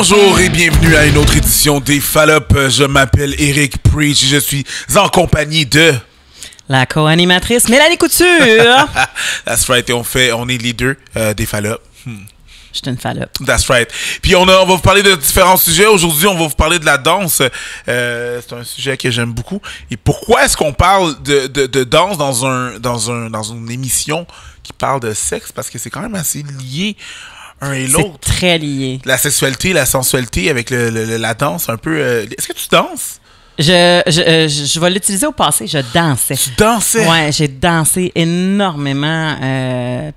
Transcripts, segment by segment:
Bonjour et bienvenue à une autre édition des Fallops. Je m'appelle Eric Preach et je suis en compagnie de... la co-animatrice Mélanie Couture. That's right, et on est les deux des Fallops. Je suis une Fallop. That's right. Puis on va vous parler de différents sujets. Aujourd'hui, on va vous parler de la danse. C'est un sujet que j'aime beaucoup. Et pourquoi est-ce qu'on parle de danse dans une émission qui parle de sexe? Parce que c'est quand même assez lié un et l'autre. C'est très lié. La sexualité, la sensualité avec la danse un peu. Est-ce que tu danses? Je vais l'utiliser au passé. Je dansais. Tu dansais? Ouais, j'ai dansé énormément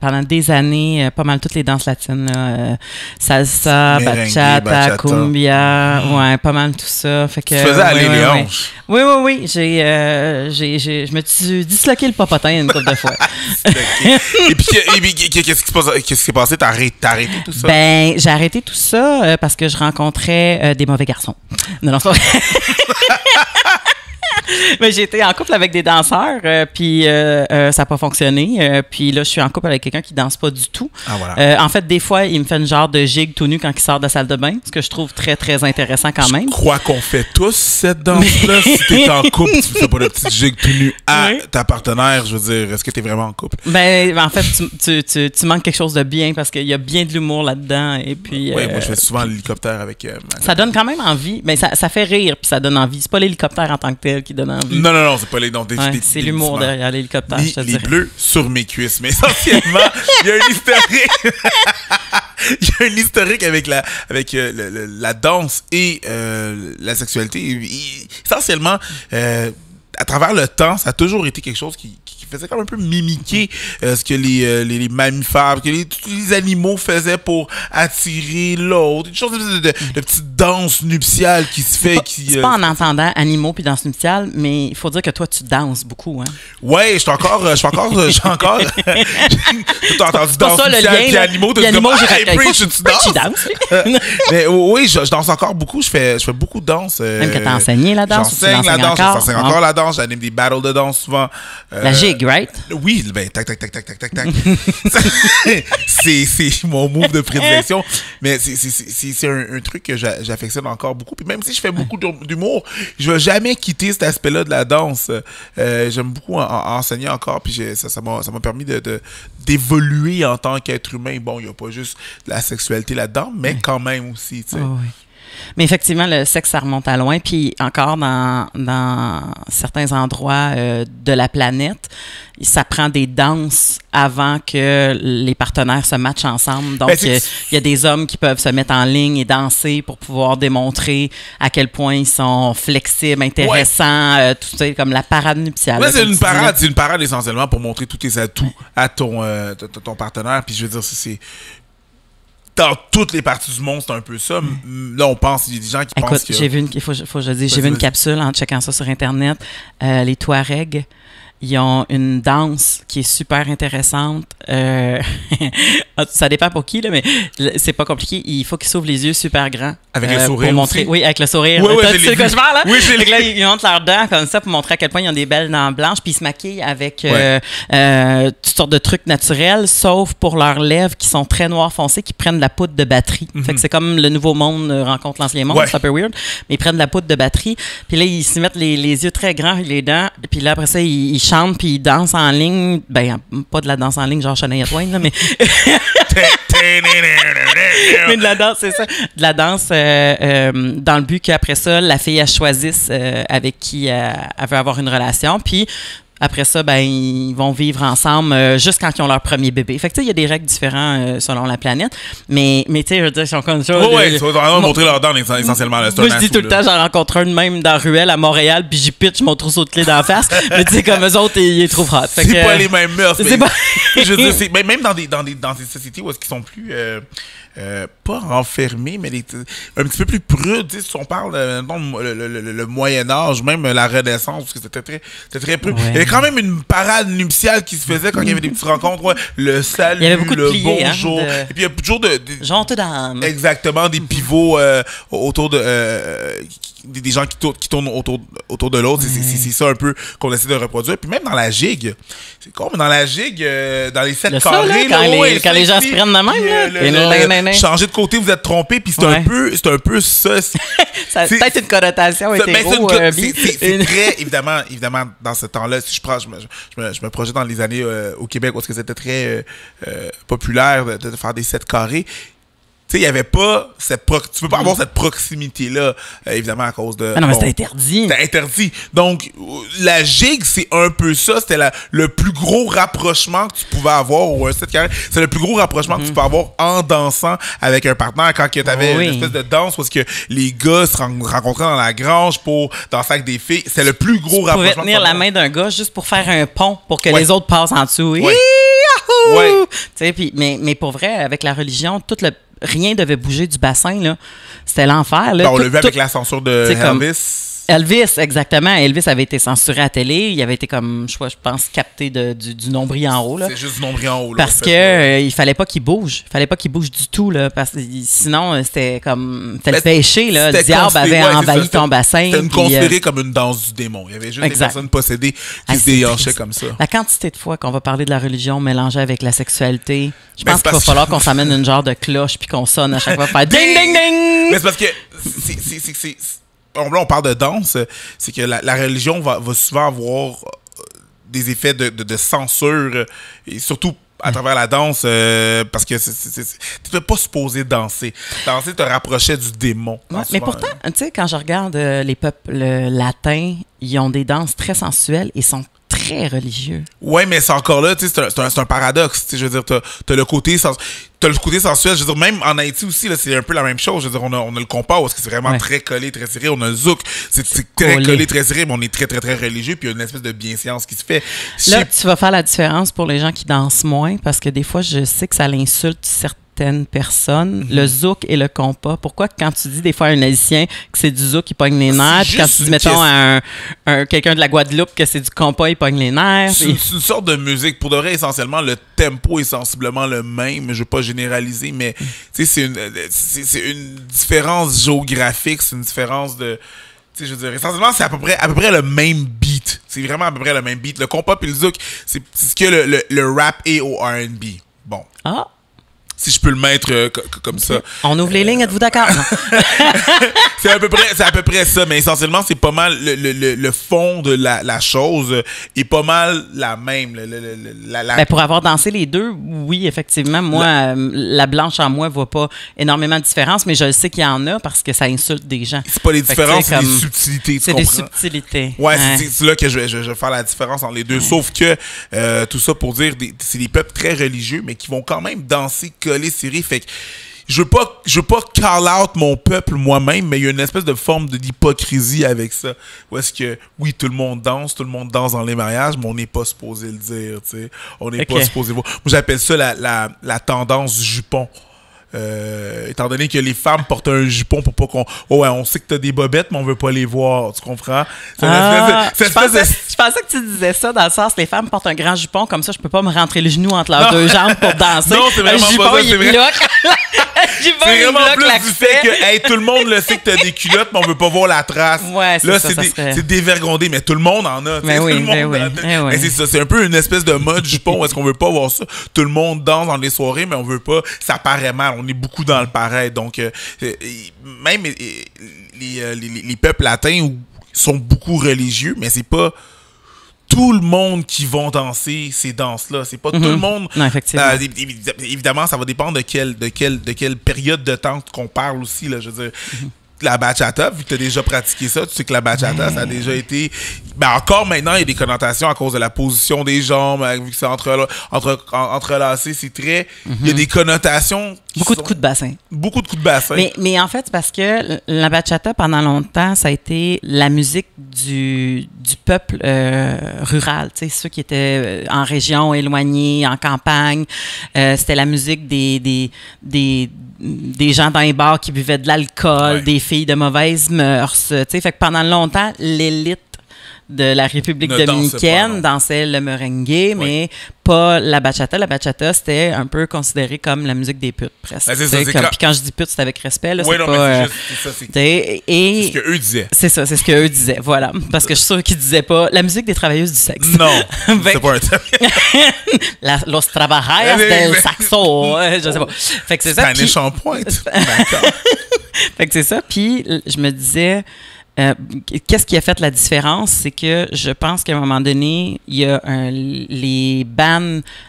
pendant des années. Pas mal toutes les danses latines. Là, salsa, Merengue, bachata, cumbia. Ouais, pas mal tout ça. Fait que, tu faisais aller les hanches. Oui. Je me suis disloqué le popotin une couple de fois. Et puis, qu'est-ce qui s'est passé? T'as arrêté tout ça? Ben, j'ai arrêté tout ça parce que je rencontrais des mauvais garçons. Non, c'est pas vrai. Mais j'ai été en couple avec des danseurs, puis ça n'a pas fonctionné. Puis là, je suis en couple avec quelqu'un qui danse pas du tout. Ah, voilà. En fait, des fois, il me fait une genre de gigue tout nu quand il sort de la salle de bain, ce que je trouve très, très intéressant quand même. Je crois qu'on fait tous cette danse-là. Si t'es en couple, tu fais pas de petite gigue tout nu à ta partenaire. Je veux dire, est-ce que t'es vraiment en couple? Ben, en fait, tu manques quelque chose de bien parce qu'il y a bien de l'humour là-dedans. Et puis, oui, moi, je fais souvent l'hélicoptère avec... ça donne quand même envie. Mais ça fait rire, puis ça donne envie. C'est pas l'hélicoptère en tant que tel qui donne envie. Non, c'est pas les noms. C'est l'humour derrière l'hélicoptère, je te les dirais. bleus sur mes cuisses. Mais essentiellement, il y a un historique. Il y a un historique avec la danse et la sexualité. Essentiellement, à travers le temps, ça a toujours été quelque chose qui faisait comme un peu mimiquer ce que les mammifères, que tous les animaux faisaient pour attirer l'autre. Une chose de petite danse nuptiale qui se fait. C'est pas en entendant animaux puis danse nuptiale, mais il faut dire que toi, tu danses beaucoup. Hein? Ouais, je suis encore. T'as entendu danse nuptiale puis animaux, j'ai tu danses? Mais oui, je danse encore beaucoup. Je fais beaucoup de danse. Même que t'as enseigné la danse. J'enseigne la danse, j'enseigne encore la danse. J'anime des battles de danse souvent. La gigue, right? Oui, ben, tac. C'est mon move de prédilection. Mais c'est un truc que j'affectionne encore beaucoup. Puis même si je fais beaucoup d'humour, je vais jamais quitter cet aspect-là de la danse. J'aime beaucoup enseigner encore. Puis ça m'a permis d'évoluer en tant qu'être humain. Bon, il n'y a pas juste la sexualité là-dedans, mais quand même aussi, tu sais. Oh, oui. Mais effectivement, le sexe, ça remonte à loin. Puis encore dans certains endroits de la planète, ça prend des danses avant que les partenaires se matchent ensemble. Donc, il y a des hommes qui peuvent se mettre en ligne et danser pour pouvoir démontrer à quel point ils sont flexibles, intéressants, tout ça, comme la parade nuptiale. Ouais, c'est une parade essentiellement pour montrer tous tes atouts à ton partenaire. Puis je veux dire, c'est... Dans toutes les parties du monde, c'est un peu ça. Là, on pense, il y a des gens qui pensent que... j'ai vu une capsule en checkant ça sur Internet. Les Touaregs, ils ont une danse qui est super intéressante. Ça dépend pour qui, là, mais c'est pas compliqué. Il faut qu'ils s'ouvrent les yeux super grands. Avec le sourire pour montrer, oui, avec le sourire. Oui, tu sais de quoi je parle, là? Oui, j'ai là, ils montrent leurs dents comme ça pour montrer à quel point ils ont des belles dents blanches. Puis ils se maquillent avec toutes sortes de trucs naturels, sauf pour leurs lèvres qui sont très noires foncées, qui prennent de la poudre de batterie. Fait que c'est comme le nouveau monde rencontre l'ancien monde. C'est un peu weird. Mais ils prennent de la poudre de batterie. Puis là, ils se mettent les yeux très grands et les dents. Puis là, après ça, ils chantent puis ils dansent en ligne. Ben, pas de la danse en ligne genre Shania Twain, là, mais... mais de la danse, c'est ça. De la danse dans le but qu'après ça, la fille, elle choisisse avec qui elle veut avoir une relation. Puis après ça, ben, ils vont vivre ensemble juste quand ils ont leur premier bébé. Fait que, tu sais, il y a des règles différentes selon la planète. Mais tu sais, je veux dire, ils sont comme ça. Oui, ça va vraiment montrer leurs dents essentiellement. Là, moi, je dis tout le temps, j'en rencontre un de même dans la ruelle à Montréal, puis j'y pitch mon trousseau de clés d'en face. Mais tu sais, comme eux autres, ils les trouvent hot. C'est pas les mêmes mœurs. C'est pas... je veux dire, même dans des sociétés où est-ce qu'ils sont plus... pas renfermés, mais un petit peu plus prudes. Si on parle le Moyen-Âge, même la Renaissance, parce que c'était très prude. Il y avait quand même une parade nuptiale qui se faisait quand il y avait des petites rencontres. Ouais, le salut, le pliés, bonjour. Et puis il y a toujours Jonte d'âme. Exactement, des pivots autour de... des gens qui tournent autour de l'autre. C'est ça un peu qu'on essaie de reproduire. Puis même dans la gigue, c'est con, mais dans la gigue, dans les 7 carrés, quand les gens se prennent de même, changer de côté, vous êtes trompé, puis c'est un peu ça. Ça a peut-être une connotation hétéro. C'est très, évidemment, dans ce temps-là, si je me projette dans les années au Québec, où est-ce que c'était très populaire de faire des 7 carrés. Tu sais, il n'y avait pas tu peux pas avoir cette proximité-là, évidemment, à cause de... Ah non, mais c'était interdit. C'était interdit. Donc, la gigue, c'est un peu ça. C'était le plus gros rapprochement que tu pouvais avoir, ou un 7 carré. C'est le plus gros rapprochement que tu peux avoir en dansant avec un partenaire. Quand tu avais une espèce de danse où que les gars se rencontraient dans la grange pour danser avec des filles, c'est le plus gros rapprochement. Tu pourrais tenir la main d'un gars juste pour faire un pont pour que les autres passent en dessous. Ouais. Tu sais, mais pour vrai, avec la religion, rien devait bouger du bassin, là. C'était l'enfer, là. On l'a vu avec la censure de Elvis. Elvis, exactement. Elvis avait été censuré à la télé. Il avait été comme, je pense, capté du nombril en haut, là. C'est juste du nombril en haut, là. Parce que il fallait pas qu'il bouge. Il fallait pas qu'il bouge du tout, là. Parce que sinon, c'était comme... C'était le péché, là. Le diable avait envahi ton bassin. C'était considéré comme une danse du démon. Il y avait juste des personnes possédées qui se déhanchaient comme ça. La quantité de fois qu'on va parler de la religion mélangée avec la sexualité, je pense qu'il va falloir qu'on s'amène une genre de cloche puis qu'on sonne à chaque fois pour faire ding, ding, ding! Mais c'est parce que là, on parle de danse, c'est que la religion va souvent avoir des effets de censure, et surtout à travers la danse, parce que tu n'es pas supposé danser. Danser te rapprochait du démon. Ouais, mais pourtant, tu sais, quand je regarde les peuples latins, ils ont des danses très sensuelles et sont très religieux. Ouais, mais c'est encore là, tu sais, c'est un paradoxe. Je veux dire, t'as le côté sensuel. Je veux dire, même en Haïti aussi, là, c'est un peu la même chose. Je veux dire, on a le compas parce que c'est vraiment très collé, très serré. On a le zouk, c'est très collé, très serré, mais on est très, très, très religieux. Puis il y a une espèce de bienséance qui se fait. Là, tu vas faire la différence pour les gens qui dansent moins, parce que des fois, je sais que ça l'insulte certaines personnes, le zouk et le compas. Pourquoi quand tu dis des fois à un Haïtien que c'est du zouk, il pogne les nerfs, puis quand tu dis, mettons, à quelqu'un de la Guadeloupe que c'est du compas, il pogne les nerfs? C'est une sorte de musique. Pour de vrai, essentiellement, le tempo est sensiblement le même. Je ne veux pas généraliser, mais c'est une différence géographique, c'est une différence de... Tu sais, je veux dire, essentiellement, c'est à peu près le même beat. C'est vraiment à peu près le même beat. Le compas et le zouk, c'est ce que le rap est au R&B. Bon. Ah! Si je peux le mettre comme ça. On ouvre les lignes, êtes-vous d'accord? C'est à peu près ça, mais essentiellement, c'est pas mal le fond de la chose est pas mal la même. Ben, pour avoir dansé les deux, oui, effectivement. Moi, la blanche en moi voit pas énormément de différence, mais je sais qu'il y en a parce que ça insulte des gens. C'est pas les différences, c'est des subtilités. C'est des subtilités. Ouais, c'est là que je vais faire la différence entre les deux. Sauf que tout ça pour dire, c'est des peuples très religieux, mais qui vont quand même danser collé serré. Fait que je veux pas call out mon peuple moi-même, mais il y a une espèce de forme d'hypocrisie avec ça. Où est-ce que, oui, tout le monde danse dans les mariages, mais on n'est pas supposé le dire, tu sais. On n'est pas supposé voir. Moi, j'appelle ça la tendance du jupon. Étant donné que les femmes portent un jupon pour pas qu'on... on sait que t'as des bobettes, mais on veut pas les voir, tu comprends? Je pensais que tu disais ça dans le sens, les femmes portent un grand jupon, comme ça je peux pas me rentrer le genou entre leurs deux jambes pour danser. Non, c'est vraiment jupon, pas ça, c'est vrai. C'est vraiment plus du fait que tout le monde le sait que t'as des culottes, mais on veut pas voir la trace. Ouais, là, c'est dévergondé, mais tout le monde en a. Mais oui, mais c'est ça, c'est un peu une espèce de mode jupon où est-ce qu'on veut pas voir ça. Tout le monde danse dans les soirées, mais on veut pas. Ça paraît mal. On est beaucoup dans le pareil. Donc, même les peuples latins sont beaucoup religieux, mais c'est pas tout le monde qui vont danser ces danses-là. C'est pas tout le monde. Non, effectivement. Évidemment, ça va dépendre de quelle période de temps qu'on parle aussi. Là, je veux dire, la bachata, vu que tu as déjà pratiqué ça, tu sais que la bachata, ça a déjà été... Ben encore maintenant, il y a des connotations à cause de la position des jambes, vu que c'est entrelacé, c'est très... Il y a des connotations... Beaucoup de coups de bassin. Beaucoup de coups de bassin. Mais en fait, c'est parce que la bachata, pendant longtemps, ça a été la musique du peuple rural, tu sais, ceux qui étaient en région éloignée, en campagne. C'était la musique des gens dans les bars qui buvaient de l'alcool, des filles de mauvaises mœurs, tu sais. Fait que pendant longtemps, l'élite de la République dominicaine dansait le merengue, mais pas la bachata. La bachata, c'était un peu considéré comme la musique des putes, presque. Ben, c'est ça, Puis quand je dis pute, c'est avec respect. Là, oui, c'est non, pas, mais c'est ça. C'est ce qu'eux disaient. C'est ça, c'est ce qu'eux disaient. Voilà. Parce que je suis sûre qu'ils disaient pas la musique des travailleuses du sexe. Non, c'est pas un thème. Los trabajadores del saxo. Je sais pas. Fait que c'est ça. C'est un shampoing. D'accord. Fait que c'est ça. Puis je me disais, qu'est-ce qui a fait la différence? C'est que je pense qu'à un moment donné, il y a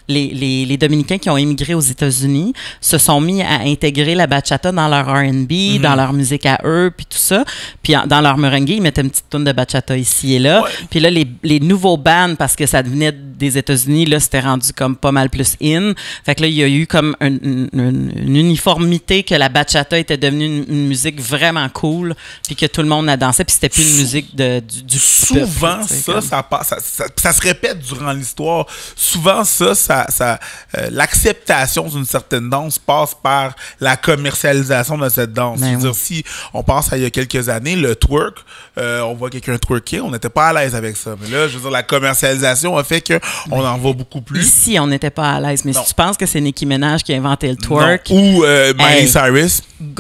les Dominicains qui ont émigré aux États-Unis se sont mis à intégrer la bachata dans leur R&B, dans leur musique à eux, puis tout ça. Puis dans leur merengue, ils mettaient une petite toune de bachata ici et là. Ouais. Puis là, les nouveaux bands, parce que ça venait des États-Unis, là, c'était rendu comme pas mal plus in. Fait que là, il y a eu comme une uniformité que la bachata était devenue une musique vraiment cool, puis que tout le monde a dansé. Puis c'était plus une musique du souvent peuple, ça se répète durant l'histoire. Souvent l'acceptation d'une certaine danse passe par la commercialisation de cette danse. C'est-à-dire, si on pense à il y a quelques années, le twerk, on voit quelqu'un twerker, on n'était pas à l'aise avec ça. Mais là, je veux dire, la commercialisation a fait qu'on en voit beaucoup plus. Ici, on n'était pas à l'aise. Mais si tu penses que c'est Nicki Minaj qui a inventé le twerk... Non. Ou Miley Cyrus. Il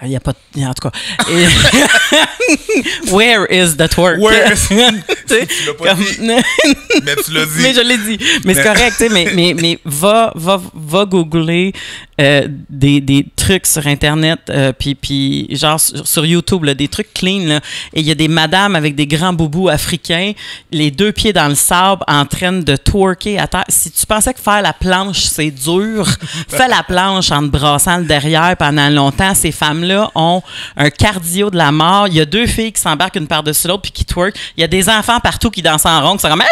n'y a pas... En tout cas... Where is the twerk? Tu l'as pas dit. Mais tu l'as dit. Mais je l'ai dit. Mais c'est correct, tu sais. Mais va googler des trucs sur Internet, puis genre sur YouTube, là, des trucs clean, là, et il y a des madames avec des grands boubous africains, les 2 pieds dans le sable, en train de twerker à terre. Si tu pensais que faire la planche, c'est dur, fais la planche en te brassant le derrière pendant longtemps. Ces femmes-là ont un cardio de la mort. Il y a 2 filles qui s'embarquent une par-dessus l'autre puis qui twerk. Il y a des enfants partout qui dansent en rond, qui sont comme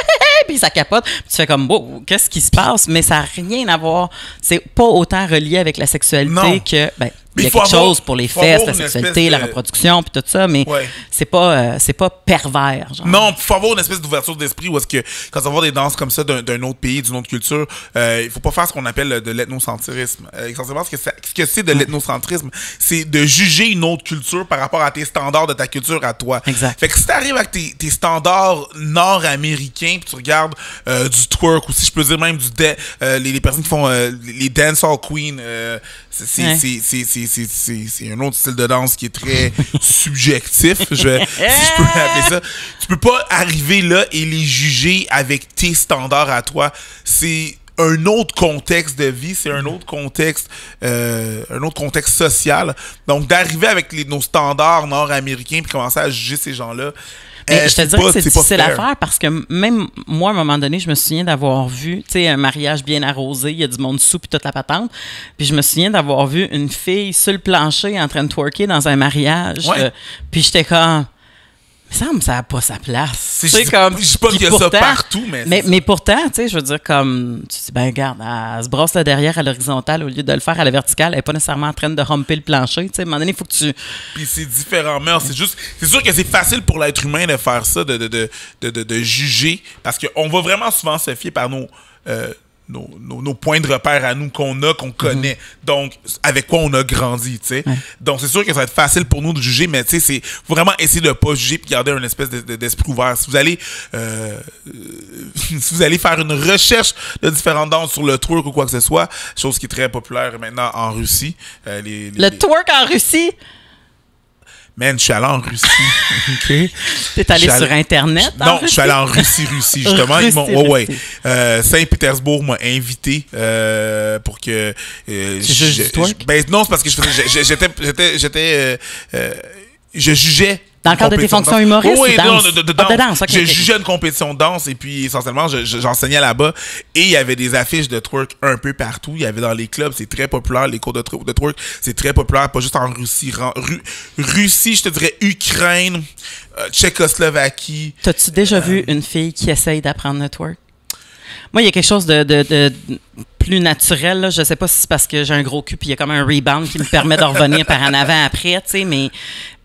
puis ça capote. Puis tu fais comme wow, qu'est-ce qui se passe? Mais ça n'a rien à voir. C'est pas autant relié avec la sexualité que il y a quelque chose pour les fesses, la sexualité, la reproduction, puis tout ça, mais c'est pas pervers. Genre. Non, il faut avoir une espèce d'ouverture d'esprit où est-ce que, quand on va voir des danses comme ça d'un autre pays, d'une autre culture, il faut pas faire ce qu'on appelle de l'ethnocentrisme. Essentiellement, ce que c'est de l'ethnocentrisme, c'est de juger une autre culture par rapport à tes standards de ta culture à toi. Exact. Fait que si t'arrives avec tes standards nord-américains, puis tu regardes du twerk, ou si je peux dire même les personnes qui font les dancehall queens, c'est un autre style de danse qui est très subjectif, si je peux l'appeler ça. Tu peux pas arriver là et les juger avec tes standards à toi. C'est un autre contexte de vie, c'est un autre contexte social. Donc, d'arriver avec nos standards nord-américains puis commencer à juger ces gens-là, mais je te dirais que c'est difficile à faire parce que même moi, à un moment donné, je me souviens d'avoir vu, tu sais, un mariage bien arrosé, il y a du monde sous puis toute la patente. Puis je me souviens d'avoir vu une fille sur le plancher en train de twerker dans un mariage. Ouais. Puis j'étais comme... Il me semble que ça n'a pas sa place. Je dis pas qu'il y a ça partout, mais pourtant, tu sais, je veux dire, comme, tu dis, ben, regarde, elle se brasse le derrière à l'horizontale au lieu de le faire à la verticale. Elle n'est pas nécessairement en train de humper le plancher. Tu sais, à un moment donné, il faut que tu. Puis c'est différent, mais c'est sûr que c'est facile pour l'être humain de faire ça, de juger, parce qu'on va vraiment souvent se fier par nos points de repère à nous qu'on connaît, donc avec quoi on a grandi, tu sais. Ouais. Donc c'est sûr que ça va être facile pour nous de juger, mais tu sais, faut vraiment essayer de pas juger puis garder une espèce d'esprit ouvert. Si vous allez faire une recherche de différentes danses sur le twerk ou quoi que ce soit, chose qui est très populaire maintenant en Russie. Le twerk en Russie? Man, je suis allé en Russie. OK? T'es allé sur Internet? Non, je suis allé en Russie, justement. Saint-Pétersbourg m'a invité pour que. Non, c'est parce que je jugeais. Dans le cadre de tes fonctions humoristes? Oui, de danse. Je jugeais une compétition de danse et puis essentiellement, j'enseignais là-bas et il y avait des affiches de twerk un peu partout. Il y avait dans les clubs, c'est très populaire, les cours de twerk, c'est très populaire, pas juste en Russie. Russie, je te dirais Ukraine, Tchécoslovaquie. T'as-tu déjà vu une fille qui essaye d'apprendre le twerk? Moi, il y a quelque chose de plus naturel. Là. Je sais pas si c'est parce que j'ai un gros cul puis il y a comme un rebound qui me permet de revenir par en avant après, tu sais,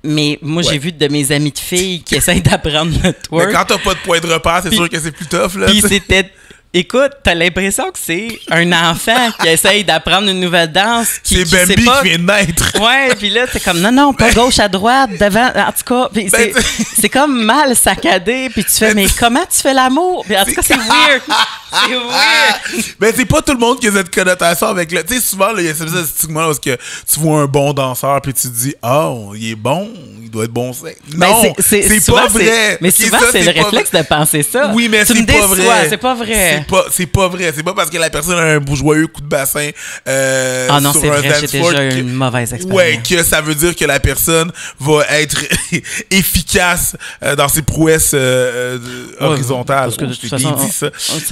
mais moi, j'ai vu de mes amies de filles qui essayent d'apprendre le twerk. Mais quand t'as pas de point de repère, c'est sûr que c'est plus tough, là. Puis c'était... Écoute, t'as l'impression que c'est un enfant qui essaye d'apprendre une nouvelle danse. C'est Bambi qui vient de naître. Ouais, puis là, t'es comme, non, pas gauche à droite, devant, en tout cas. C'est comme mal saccadé, puis tu fais, mais comment tu fais l'amour? Puis en tout cas, c'est weird. C'est weird. Mais c'est pas tout le monde qui a cette connotation avec le. Tu sais, souvent, il y a ce stigma parce que tu vois un bon danseur puis tu te dis, oh, il est bon, il doit être bon sexe. Non, c'est pas vrai. Mais souvent, c'est le réflexe de penser ça. Oui, mais tu c'est pas vrai. C'est pas vrai. C'est pas vrai. C'est pas parce que la personne a un joyeux coup de bassin. Ah non, c'est vrai, j'ai déjà eu une mauvaise expérience. Ouais, que ça veut dire que la personne va être efficace dans ses prouesses horizontales. Parce que de toute façon,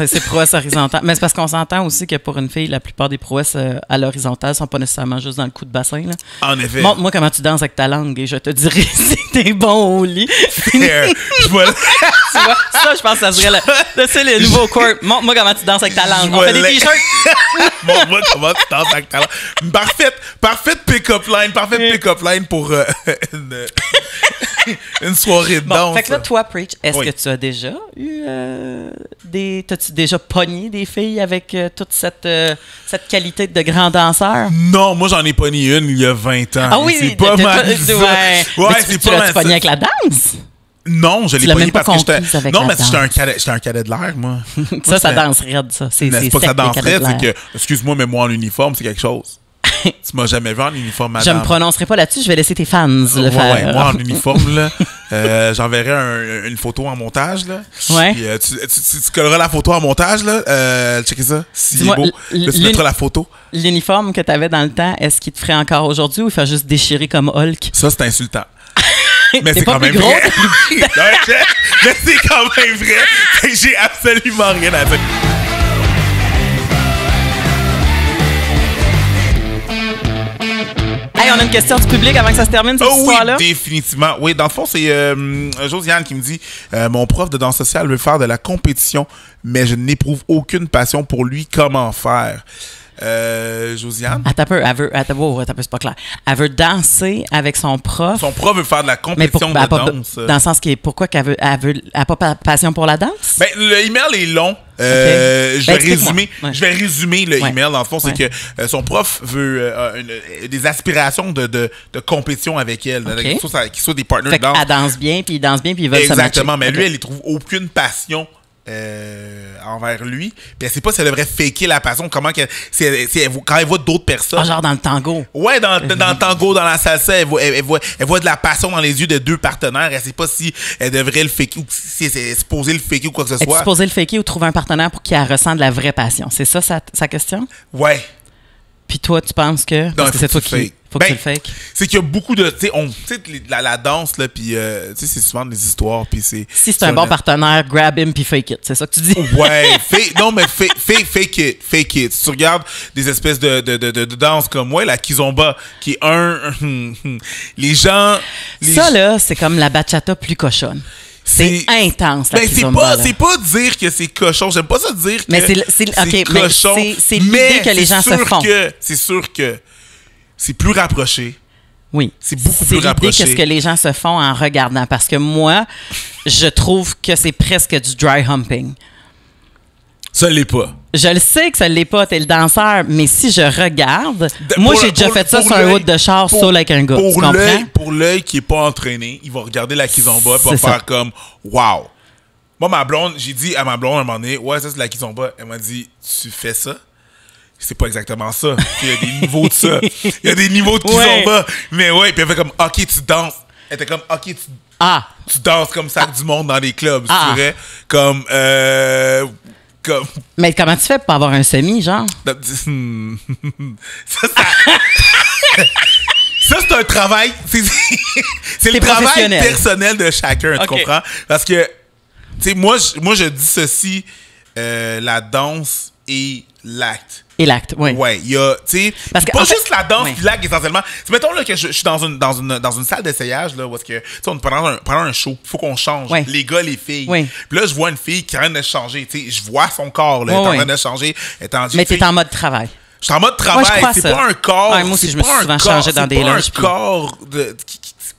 c'est prouesses horizontales. Mais c'est parce qu'on s'entend aussi que pour une fille, la plupart des prouesses à l'horizontale sont pas nécessairement juste dans le coup de bassin. Là. En effet. Montre-moi comment tu danses avec ta langue et je te dirai si t'es bon au lit. Tu vois, ça, je pense que ça serait le nouveau court. Montre-moi comment tu danses avec ta langue. On fait des t-shirts. Montre-moi comment tu danses avec ta langue. Parfaite pick-up line pour une soirée de danse. Fait que là, toi, Preach, est-ce que tu as déjà eu t'as-tu déjà pogné des filles avec toute cette qualité de grand danseur? Non, moi, j'en ai pogné une il y a 20 ans. Ah oui, c'est pas mal. Ouais, c'est pas mal. Tu pogné avec la danse? Non, je l'ai pogné parce que j'étais. Non, mais j'étais un cadet de l'air, moi. Ça danse raide, ça. C'est pas que ça danse raide, c'est que, excuse-moi, mais moi en uniforme, c'est quelque chose. Tu m'as jamais vu en uniforme, madame. Je me prononcerai pas là-dessus, je vais laisser tes fans le faire. Ouais, moi en uniforme, là, j'enverrai une photo en montage, là. Ouais. Puis, tu colleras la photo en montage, là. Checkez ça. Si il est beau, là, tu mettras la photo. L'uniforme que tu avais dans le temps, est-ce qu'il te ferait encore aujourd'hui ou il fait juste déchirer comme Hulk? Ça, c'est insultant. Mais c'est quand même vrai. Mais c'est quand même vrai. J'ai absolument rien à dire. Hey, on a une question du public avant que ça se termine, cette histoire-là. Oui, définitivement. Oui, dans le fond, c'est Josiane qui me dit mon prof de danse sociale veut faire de la compétition, mais je n'éprouve aucune passion pour lui. Comment faire? Josiane? Attends un peu, c'est pas clair. Elle veut danser avec son prof. Son prof veut faire de la compétition de danse. Dans le sens qui est pourquoi qu'elle n'a pas passion pour la danse? Ben, le email est long. Je vais résumer le email. Dans le fond, c'est que son prof veut des aspirations de compétition avec elle. Okay. Qu'ils soient des partenaires de danse. Elle danse bien, puis ils dansent bien, puis ils veulent se matcher. Exactement, mais lui, elle ne trouve aucune passion envers lui. Puis elle sait pas si elle devrait faker la passion. Comment quand elle voit d'autres personnes. Ah, genre dans le tango. Ouais, dans le tango, dans la salsa, elle voit de la passion dans les yeux de deux partenaires. Elle sait pas si elle devrait le faker ou si elle est supposée le faker ou quoi que ce soit. Elle est supposée le faker ou trouver un partenaire pour qu'il ressente de la vraie passion. C'est ça sa question? Ouais. Puis toi, tu penses que... Parce que c'est toi qui... Faut que tu le fakes. C'est qu'il y a beaucoup de... Tu sais, la danse, là, puis... tu sais, c'est souvent des histoires, puis c'est... Si c'est un bon partenaire, grab him puis fake it. C'est ça que tu dis? Ouais. Non, mais fake it. Si tu regardes des espèces de danse comme, la kizomba, qui est les gens... Ça, là, c'est comme la bachata plus cochonne. C'est intense, la kizomba. C'est pas dire que c'est cochon. J'aime pas ça dire que c'est cochon. C'est l'idée que les gens se font. C'est sûr que c'est plus rapproché. Oui. C'est beaucoup plus rapproché. C'est l'idée que ce que les gens se font en regardant. Parce que moi, je trouve que c'est presque du dry humping. Ça l'est pas. Je le sais que ça l'est pas, t'es le danseur, mais si je regarde... Moi, j'ai déjà fait ça sur un route de char, seul avec un gars. Tu comprends? Pour l'œil qui est pas entraîné, il va regarder la kizomba et va faire comme « Wow! » Moi, ma blonde, j'ai dit à ma blonde à un moment donné, « Ouais, ça, c'est la kizomba. » Elle m'a dit « Tu fais ça? » C'est pas exactement ça. Il y a des niveaux de ça. Il y a des niveaux de kizomba. Mais ouais, puis elle fait comme « OK, tu danses. » Elle était comme « OK, tu danses comme ça du monde dans les clubs. » Tu dirais comme... Mais comment tu fais pour avoir un semi, genre? Ça, c'est un travail. C'est le travail personnel de chacun, tu comprends? Parce que, tu sais, moi, je dissocie la danse et l'acte. Et l'acte, oui. Ouais, il y a, tu sais, pas juste la danse et l'acte essentiellement. C'est mettons là que je suis dans une salle d'essayage là où est-ce que, tu sais, pendant un show, il faut qu'on change, les gars, les filles. Oui. Puis là, je vois une fille qui est en train de changer, tu sais, je vois son corps là, elle est en train de changer, mais t'es en mode travail. Je suis en mode travail, c'est pas un corps. Moi aussi, je me suis souvent changé dans des lunchs. C'est pas un corps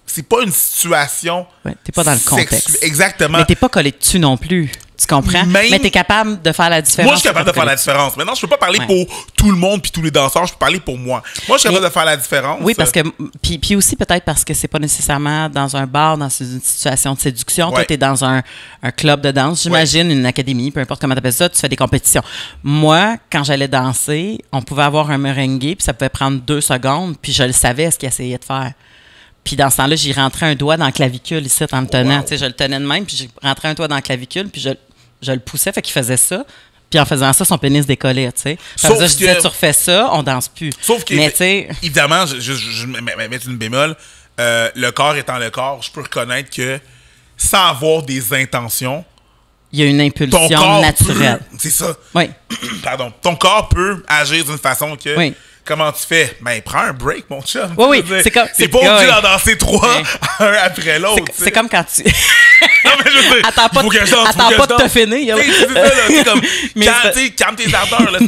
c'est pas une situation. Ouais, t'es pas dans le contexte. Exactement. Mais t'es pas collé dessus non plus. Tu comprends? Mais tu es capable de faire la différence. Moi, je suis capable de faire la différence. Maintenant, je peux pas parler pour tout le monde puis tous les danseurs. Je peux parler pour moi. Moi, je suis capable de faire la différence. Oui, parce que... Puis aussi, peut-être parce que c'est pas nécessairement dans un bar, dans une situation de séduction. Toi, tu es dans un club de danse, j'imagine, une académie, peu importe comment tu appelles ça, tu fais des compétitions. Moi, quand j'allais danser, on pouvait avoir un merengue, puis ça pouvait prendre 2 secondes, puis je le savais ce qu'il essayait de faire. Puis dans ce temps-là, j'y rentrais un doigt dans la clavicule ici en le tenant. Wow. Tu sais, je le tenais de même, puis j'ai rentré un doigt dans la clavicule, puis je le poussais, fait qu'il faisait ça. Puis en faisant ça, son pénis décollait, tu sais. Sauf que je disais, tu refais ça, on danse plus. Sauf que, mais tu sais... Évidemment, je vais mettre une bémol. Le corps étant le corps, je peux reconnaître que sans avoir des intentions... Il y a une impulsion naturelle. C'est ça. Oui. Pardon. Ton corps peut agir d'une façon que... Oui. Comment tu fais? Ben, prends un break, mon chum. Oui, oui. C'est pas obligé d'en danser 3 un après l'autre. C'est comme quand tu... non, mais je veux dire, attends pas de te finir. C'est ça, là. C'est comme, calme tes ardeurs, là,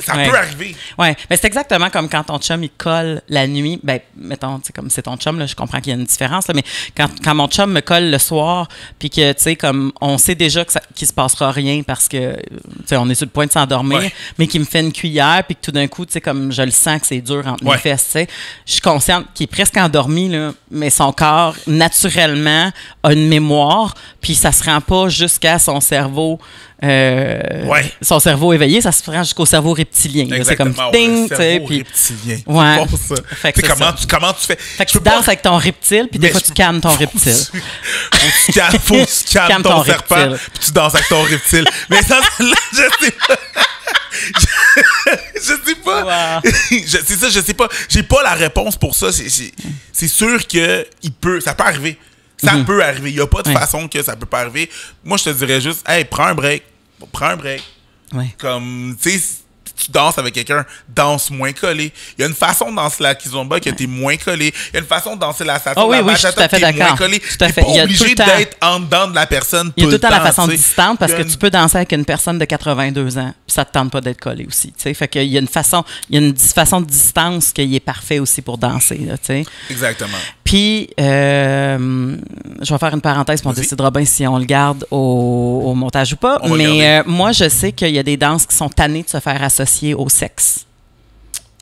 ça peut arriver. Oui, mais c'est exactement comme quand ton chum, il colle la nuit. Ben, mettons, comme c'est ton chum, là, je comprends qu'il y a une différence, là, mais quand mon chum me colle le soir, puis que, tu sais, comme, on sait déjà qu'il se passera rien parce que, tu sais, on est sur le point de s'endormir, mais qu'il me fait une cuillère, puis que tout d'un coup, tu sais, comme, je le sens que c'est dur entre mes fesses, tu sais. Je suis consciente qu'il est presque endormi, là, mais son corps, naturellement, a une mémoire, puis ça se rend pas jusqu'à son cerveau son cerveau éveillé, ça se rend jusqu'au cerveau reptilien. C'est comme ding, tu sais, puis reptilien. Ouais. Fait que comment tu fais? Fait que tu danses avec ton reptile, puis des fois tu calmes ton reptile. Faut que tu calmes ton serpent, puis tu danses avec ton reptile. Mais ça, là, je sais pas. Je sais pas. Wow. C'est ça, je sais pas. J'ai pas la réponse pour ça. C'est sûr que ça peut arriver. Ça peut arriver. Il n'y a pas de façon que ça peut pas arriver. Moi, je te dirais juste, hey, prends un break. Ouais. Comme, tu sais, tu danses avec quelqu'un, danse moins collé. Il y a une façon de danser la kizomba que t'es moins collé. Il y a une façon de danser la salsa, la bachata, que t'es moins collé. T'es pas obligé d'être en dedans de la personne. Il y a tout le temps la façon distante parce que tu peux danser avec une personne de 82 ans puis ça te tente pas d'être collé aussi. T'sais. Fait qu'il y a une façon de distance qui est parfait aussi pour danser. Là, exactement. Puis, je vais faire une parenthèse, puis on décidera bien si on le garde au montage ou pas. Mais moi, je sais qu'il y a des danses qui sont tannées de se faire associer au sexe.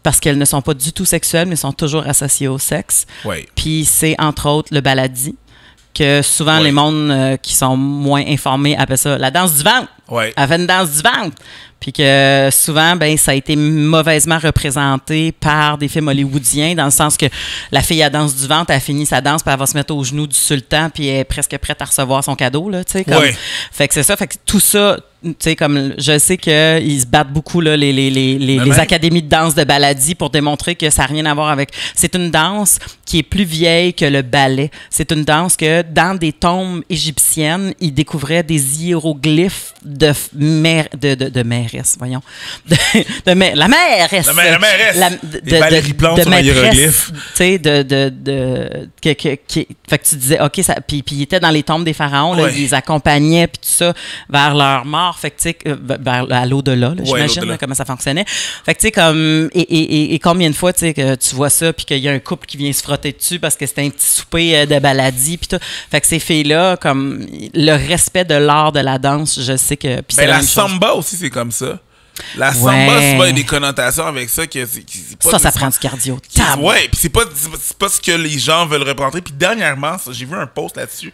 Parce qu'elles ne sont pas du tout sexuelles, mais sont toujours associées au sexe. Oui. Puis c'est, entre autres, le baladi, que souvent les mondes qui sont moins informés appellent ça la danse du ventre. Oui. Elle fait une danse du ventre. Puis que souvent, ça a été mauvaisement représenté par des films hollywoodiens, dans le sens que la fille à danse du ventre, elle finit sa danse, puis elle va se mettre aux genoux du sultan, puis elle est presque prête à recevoir son cadeau, là, tu sais. Fait que c'est ça, fait que tout ça, tu sais, comme je sais qu'ils se battent beaucoup, là, les académies de danse de baladi pour démontrer que ça n'a rien à voir avec... C'est une danse qui est plus vieille que le ballet. C'est une danse que, dans des tombes égyptiennes, ils découvraient des hiéroglyphes de mairesse, voyons. La mairesse. La mairesse. Les Valérie Plante sur un hiéroglyphe. Tu sais, fait que tu disais, OK, puis ils étaient dans les tombes des pharaons, là, ils les accompagnaient, puis tout ça, vers leur mort. Fait que, tu sais, à l'au-delà, j'imagine, là, comment ça fonctionnait. Fait que, tu sais, comme, et combien de fois, tu sais, que tu vois ça, puis qu'il y a un couple qui vient se frotter dessus parce que c'était un petit souper de baladi, puis tout. Fait que ces filles-là, comme, le respect de l'art de la danse, je sais que... la samba aussi, c'est comme ça. La samba, souvent, il y a des connotations avec ça. Ça prend du cardio. Ouais, puis c'est pas ce que les gens veulent représenter. Puis dernièrement, j'ai vu un post là-dessus.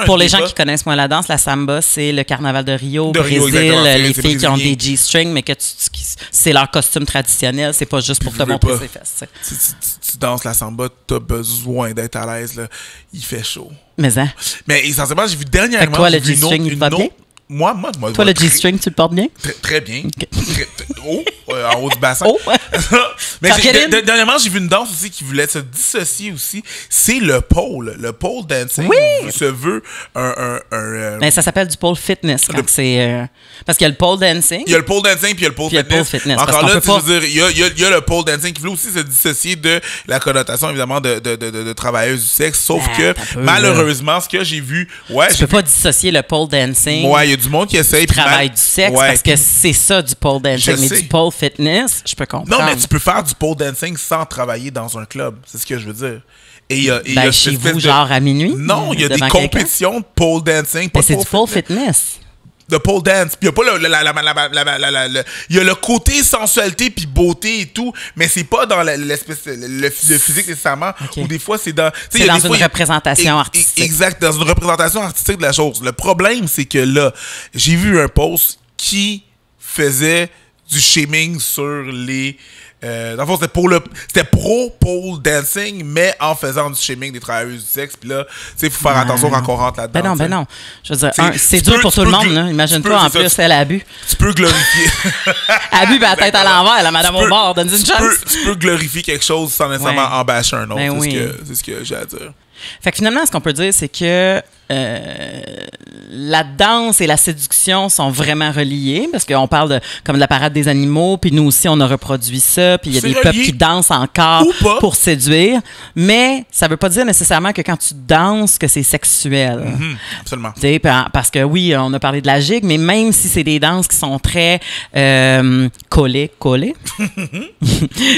Pour les gens qui connaissent moins la danse, la samba, c'est le carnaval de Rio, Brésil, les filles qui ont des G-strings, mais que c'est leur costume traditionnel, c'est pas juste pour te montrer ses fesses. Tu danses la samba, t'as besoin d'être à l'aise. Là. Il fait chaud. Mais essentiellement, j'ai vu dernièrement... Toi, le G-string, il va bien? Moi, toi, le G-string, tu le portes bien? Très bien. Okay. En haut du bassin. Oh. Mais dernièrement, j'ai vu une danse aussi qui voulait se dissocier aussi. C'est le pole. Le pole dancing se veut Mais ça s'appelle du pole fitness. C'est parce qu'il y a le pole dancing. Il y a le pole dancing puis il y a le pole fitness. Encore là, tu veux dire, il y a le pole dancing qui voulait aussi se dissocier de la connotation, évidemment, de travailleuse du sexe. Sauf que, malheureusement, ce que j'ai vu... Tu peux pas dissocier le pole dancing. Il y a du monde qui essaye. Du travail du sexe, parce que c'est ça du pole dancing. Mais du pole fitness, je peux comprendre. Non, mais tu peux faire du pole dancing sans travailler dans un club. C'est ce que je veux dire. Et y a chez vous, genre à minuit? Non, il y a des compétitions de pole dancing. Mais c'est du pole fitness. de pole dance. Puis il y a pas il y a le côté sensualité puis beauté et tout, mais c'est pas dans l'espèce le physique nécessairement. Okay. Ou des fois c'est dans une représentation artistique. Exact, dans une représentation artistique de la chose. Le problème c'est que là, j'ai vu un post qui faisait du shaming sur les dans le fond, c'était pro pole dancing, mais en faisant du shaming des travailleuses du sexe. Puis là, tu sais, il faut faire attention quand on rentre là-dedans. Ben non. Je veux dire, c'est dur pour tout le monde, là. Imagine-toi, en plus, elle a bu. Tu peux glorifier. Elle a bu, la tête à l'envers, la madame au bord, donne une chance. Tu peux glorifier quelque chose sans nécessairement en bâcher un autre. Ben c'est ce que j'ai à dire. Fait que finalement, ce qu'on peut dire, c'est que la danse et la séduction sont vraiment reliées, parce qu'on parle comme de la parade des animaux, puis nous aussi, on a reproduit ça, puis il y a des peuples qui dansent encore pour séduire, mais ça veut pas dire nécessairement que quand tu danses, que c'est sexuel. Absolument. T'sais, parce que oui, on a parlé de la gigue, mais même si c'est des danses qui sont très collées,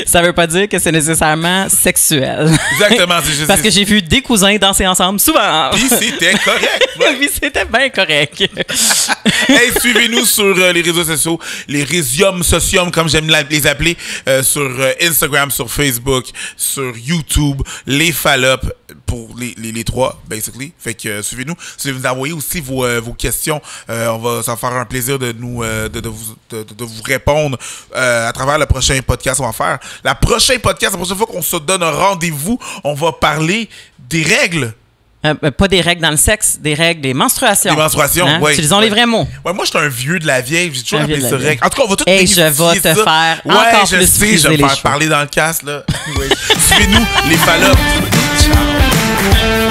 ça veut pas dire que c'est nécessairement sexuel. Exactement. Parce que j'ai vu des cousins danser ensemble souvent. Puis c'était correct. Puis c'était bien correct. Hey, suivez-nous sur les réseaux sociaux, les résiums sociums, comme j'aime les appeler, sur Instagram, sur Facebook, sur YouTube, les Fallops, pour les trois, basically. Fait que suivez-nous. Si vous envoyez aussi vos questions, ça va faire un plaisir de vous répondre à travers le prochain podcast qu'on va faire. La prochaine fois qu'on se donne un rendez-vous, on va parler des règles. Pas des règles dans le sexe, des règles des menstruations. Des menstruations, oui. Utilisons les vrais mots. Ouais, moi, je suis un vieux de la vieille. J'ai toujours appelé ça règles. En tout cas, on va tout démystifier ça. Et je vais te faire encore plus friser les cheveux. Je vais me faire parler dans le casque, là. Suivez-nous, les Fallops. Ciao.